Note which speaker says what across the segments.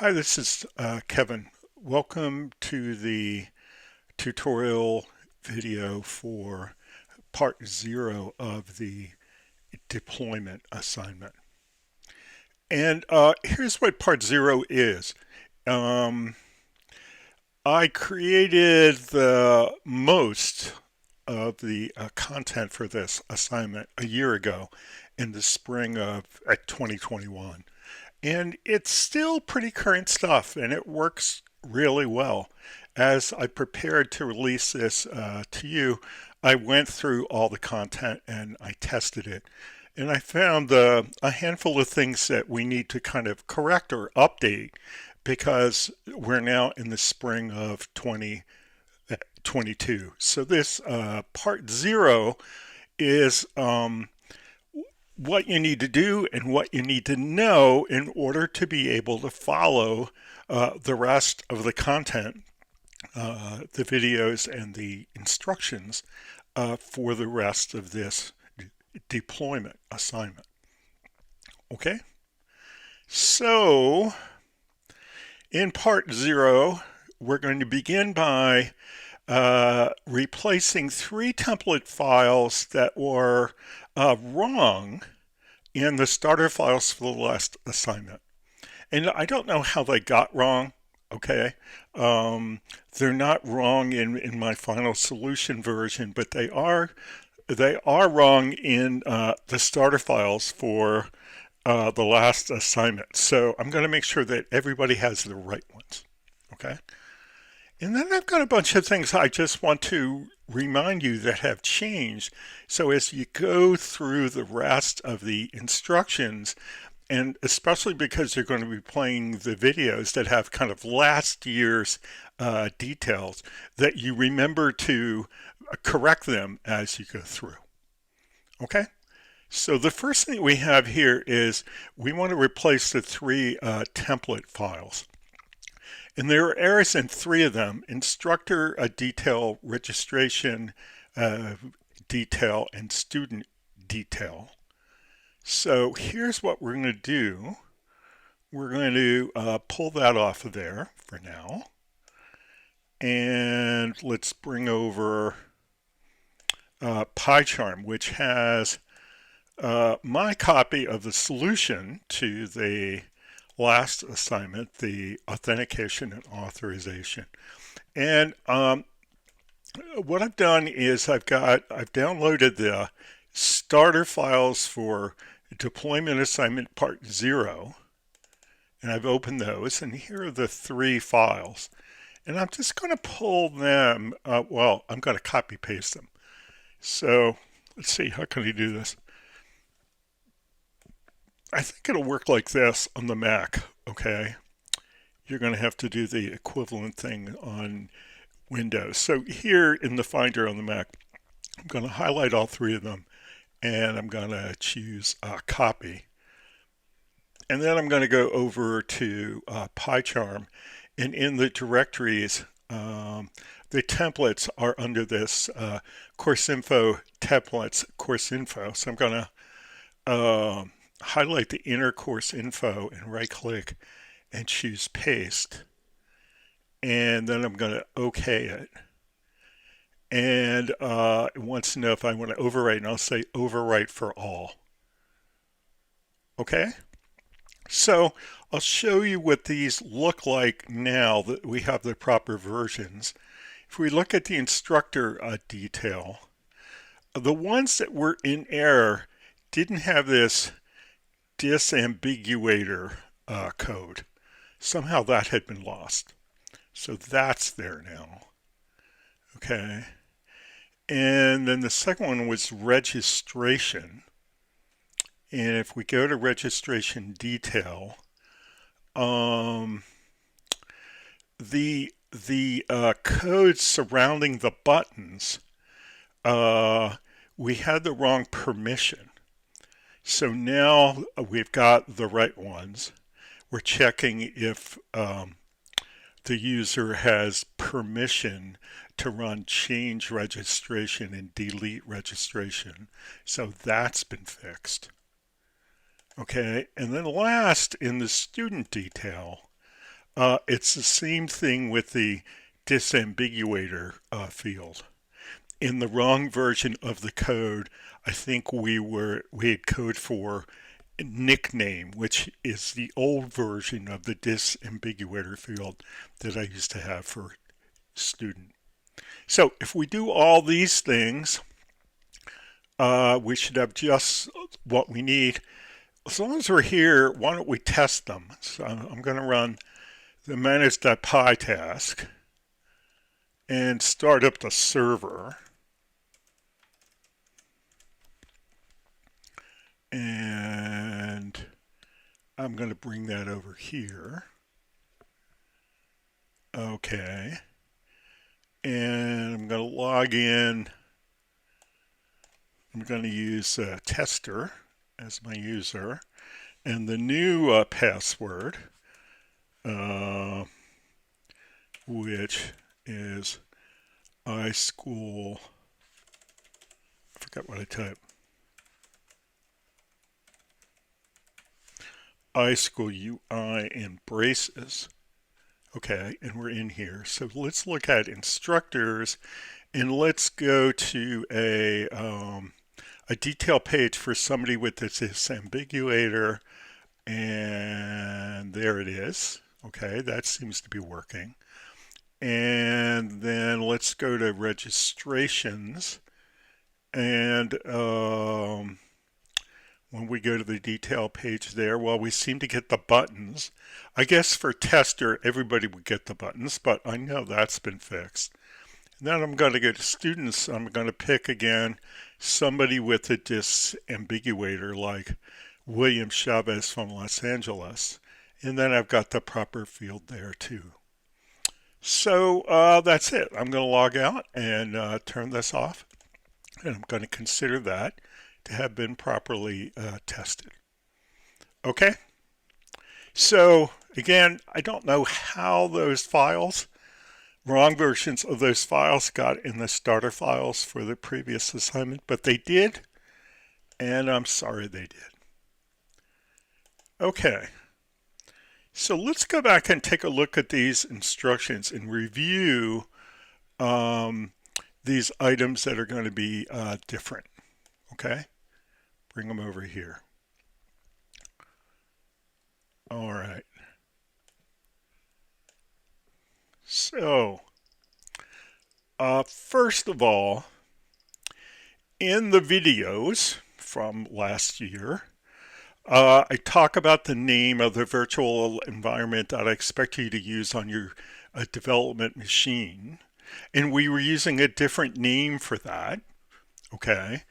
Speaker 1: Hi, this is Kevin. Welcome to the tutorial video for part 0 of the deployment assignment. And here's what part 0 is. Um, I created the most of the content for this assignment a year ago in the spring of 2021. And it's still pretty current stuff and it works really well. As I prepared to release this to you, I went through all the content and I tested it. And I found a handful of things that we need to kind of correct or update because we're now in the spring of 2022. So this part 0 is what you need to do and what you need to know in order to be able to follow the rest of the content, the videos and the instructions for the rest of this deployment assignment. Okay, so in part 0, we're going to begin by replacing 3 template files that were wrong in the starter files for the last assignment. And I don't know how they got wrong, okay? They're not wrong in my final solution version, but they are wrong in the starter files for the last assignment. So I'm going to make sure that everybody has the right ones, okay? And then I've got a bunch of things I just want to remind you that have changed. So as you go through the rest of the instructions, and especially because you're going to be playing the videos that have kind of last year's details, that you remember to correct them as you go through. Okay? So the first thing we have here is we want to replace the 3 template files. And there are errors in 3 of them: instructor detail, registration detail, and student detail. So here's what we're going to do. We're going to pull that off of there for now. And let's bring over PyCharm, which has my copy of the solution to the last assignment, the authentication and authorization. And what I've done is I've downloaded the starter files for deployment assignment part 0, and I've opened those, and here are the 3 files. And I'm just going to pull them, well, I'm going to copy paste them. So let's see, how can I do this? I think it'll work like this on the Mac, okay? You're going to have to do the equivalent thing on Windows. So here in the Finder on the Mac, I'm going to highlight all 3 of them, and I'm going to choose copy. And then I'm going to go over to PyCharm, and in the directories, the templates are under this course info templates course info. So I'm going to highlight the inner course info and right click and choose paste. And then I'm going to OK it. And it wants to know if I want to overwrite, and I'll say overwrite for all. Okay? So I'll show you what these look like now that we have the proper versions. If we look at the instructor detail, the ones that were in error didn't have this disambiguator code. Somehow that had been lost. So that's there now. Okay. And then the second one was registration. And if we go to registration detail, the code surrounding the buttons, we had the wrong permission. So now we've got the right ones. We're checking if the user has permission to run change registration and delete registration. So that's been fixed. Okay, and then last in the student detail, It's the same thing with the disambiguator field. In the wrong version of the code, I think we had code for nickname, which is the old version of the disambiguator field that I used to have for student. So if we do all these things, we should have just what we need. As long as we're here, why don't we test them? So I'm going to run the manage.py task and start up the server. And I'm going to bring that over here. Okay. And I'm going to log in. I'm going to use tester as my user. And the new password, which is iSchool, I forgot what I typed. iSchool UI and braces. Okay, and we're in here. So let's look at instructors, and let's go to a detail page for somebody with this ambiguator, and there it is. Okay, that seems to be working. And then let's go to registrations, and when we go to the detail page there, well, we seem to get the buttons. I guess for tester, everybody would get the buttons, but I know that's been fixed. And then I'm going to go to students. I'm going to pick again somebody with a disambiguator like William Chavez from Los Angeles. And then I've got the proper field there too. So that's it. I'm going to log out and turn this off. And I'm going to consider that to have been properly tested. Okay, so again, I don't know how those files, wrong versions of those files, got in the starter files for the previous assignment, but they did, and I'm sorry they did. Okay, so let's go back and take a look at these instructions and review these items that are going to be different. Okay, bring them over here. All right. So, first of all, in the videos from last year, I talk about the name of the virtual environment that I expect you to use on your development machine. And we were using a different name for that. Okay.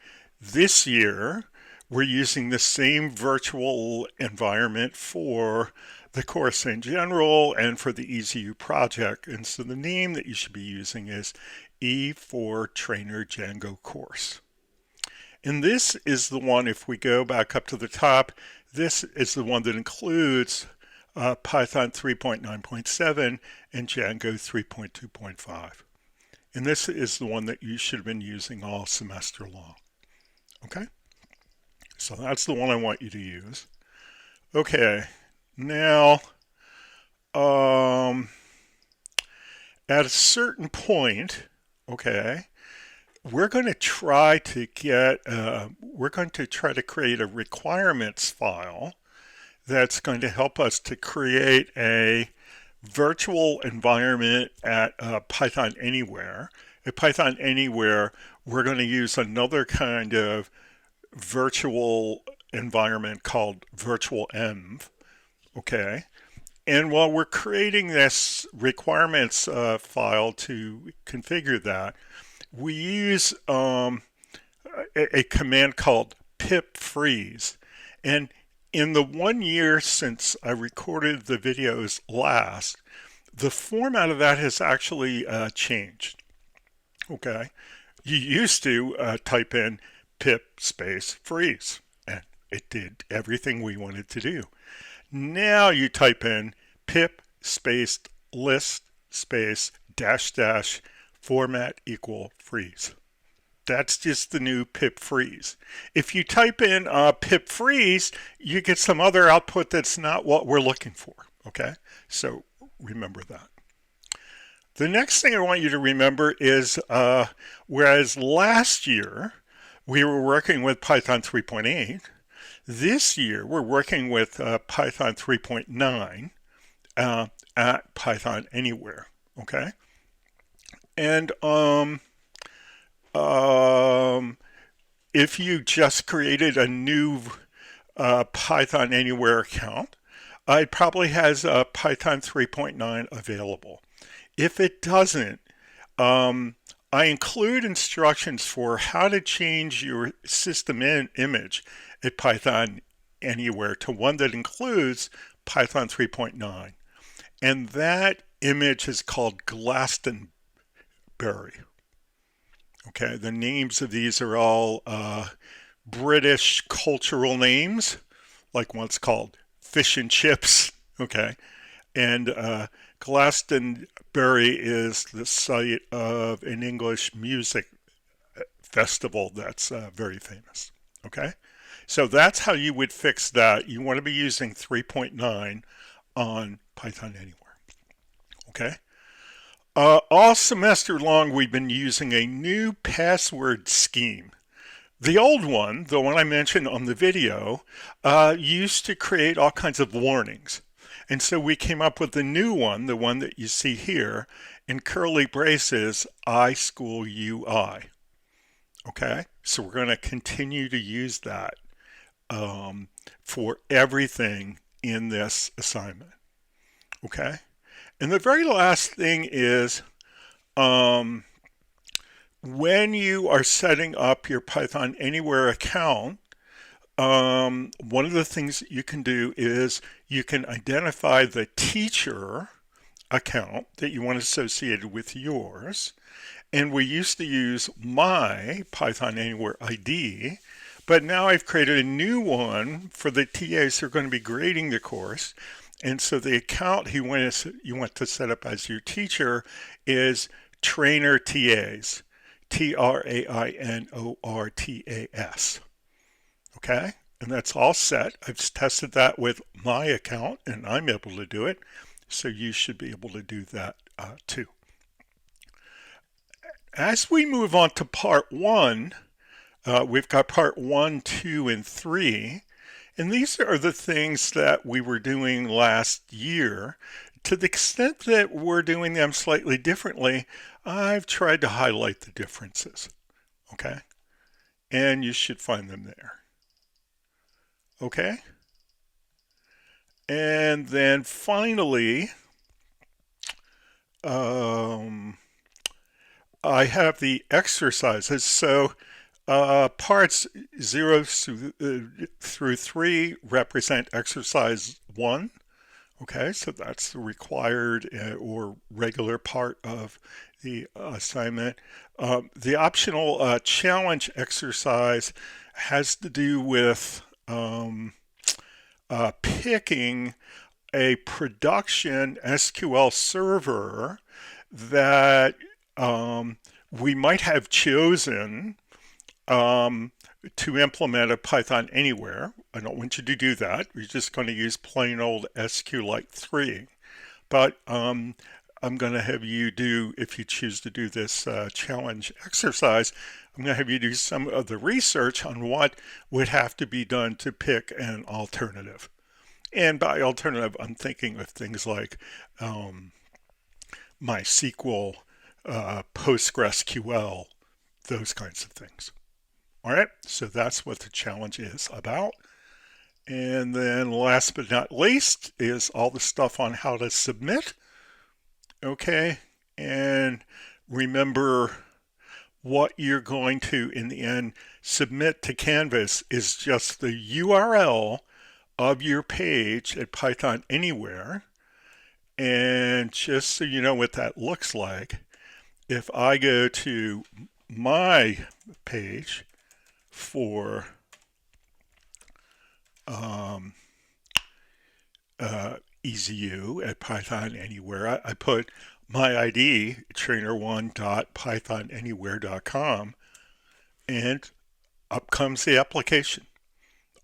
Speaker 1: This year, we're using the same virtual environment for the course in general and for the EasyU project. And so the name that you should be using is E439 Django course. And this is the one, if we go back up to the top, this is the one that includes Python 3.9.7 and Django 3.2.5. And this is the one that you should have been using all semester long. Okay? So that's the one I want you to use. Okay, now at a certain point, okay, we're going to try to create a requirements file that's going to help us to create a virtual environment at Python Anywhere. At Python Anywhere, we're going to use another kind of virtual environment called virtual env. Okay. And while we're creating this requirements file to configure that, we use a command called pip freeze. And in the 1 year since I recorded the videos last, the format of that has actually changed. Okay. You used to type in pip space freeze, and it did everything we wanted to do. Now you type in pip space list space dash dash format equal freeze. That's just the new pip freeze. If you type in pip freeze, you get some other output that's not what we're looking for. Okay, so remember that. The next thing I want you to remember is whereas last year we were working with Python 3.8, this year we're working with Python 3.9 at Python Anywhere. Okay, and um, if you just created a new Python Anywhere account, it probably has Python 3.9 available. If it doesn't, I include instructions for how to change your system image at Python Anywhere to one that includes Python 3.9. And that image is called Glastonbury. Okay, the names of these are all British cultural names, like one's called fish and chips. Okay, and Glastonbury is the site of an English music festival that's very famous. Okay, so that's how you would fix that. You want to be using 3.9 on Python Anywhere. Okay. All semester long, we've been using a new password scheme. The old one, the one I mentioned on the video, used to create all kinds of warnings. And so we came up with the new one, the one that you see here, in curly braces, I school UI. Okay, so we're going to continue to use that for everything in this assignment. Okay, and the very last thing is when you are setting up your Python Anywhere account, one of the things that you can do is you can identify the teacher account that you want associated with yours. And we used to use my Python Anywhere ID, but now I've created a new one for the TAs who are going to be grading the course. And so the account you want to set up as your teacher is Trainer TAs, TRAINORTAS. Okay, and that's all set. I've tested that with my account and I'm able to do it. So you should be able to do that too. As we move on to part one, we've got part 1, 2, and 3. And these are the things that we were doing last year. To the extent that we're doing them slightly differently, I've tried to highlight the differences. Okay? And you should find them there. Okay? And then finally, I have the exercises. So parts 0 through 3 represent exercise 1. Okay, so that's the required or regular part of the assignment. The optional challenge exercise has to do with picking a production SQL server that we might have chosen to implement a Python Anywhere. I don't want you to do that. We're just going to use plain old SQLite 3. But I'm going to have you do, if you choose to do this challenge exercise, I'm going to have you do some of the research on what would have to be done to pick an alternative. And by alternative, I'm thinking of things like MySQL, PostgreSQL, those kinds of things. All right, so that's what the challenge is about. And then last but not least is all the stuff on how to submit. Okay, and remember what you're going to, in the end, submit to Canvas is just the URL of your page at Python Anywhere. And just so you know what that looks like, if I go to my page for EasyU at Python Anywhere, I put my ID, trainer1.pythonanywhere.com, and up comes the application.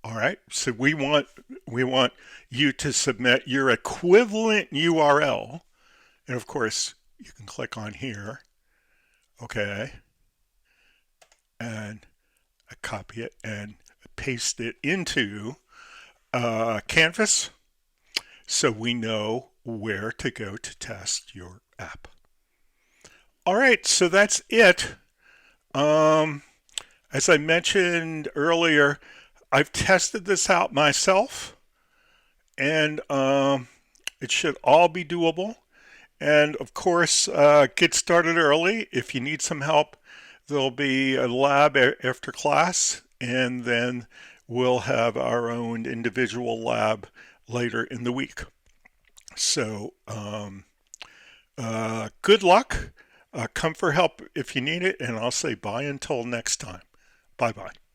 Speaker 1: All right, so we want you to submit your equivalent URL And of course, you can click on here, okay, and copy it and paste it into Canvas so we know where to go to test your app. All right, so that's it. Um, as I mentioned earlier, I've tested this out myself, and it should all be doable. And of course, get started early. If you need some help, there'll be a lab after class, and then we'll have our own individual lab later in the week. So, good luck. Come for help if you need it, and I'll say bye until next time. Bye bye.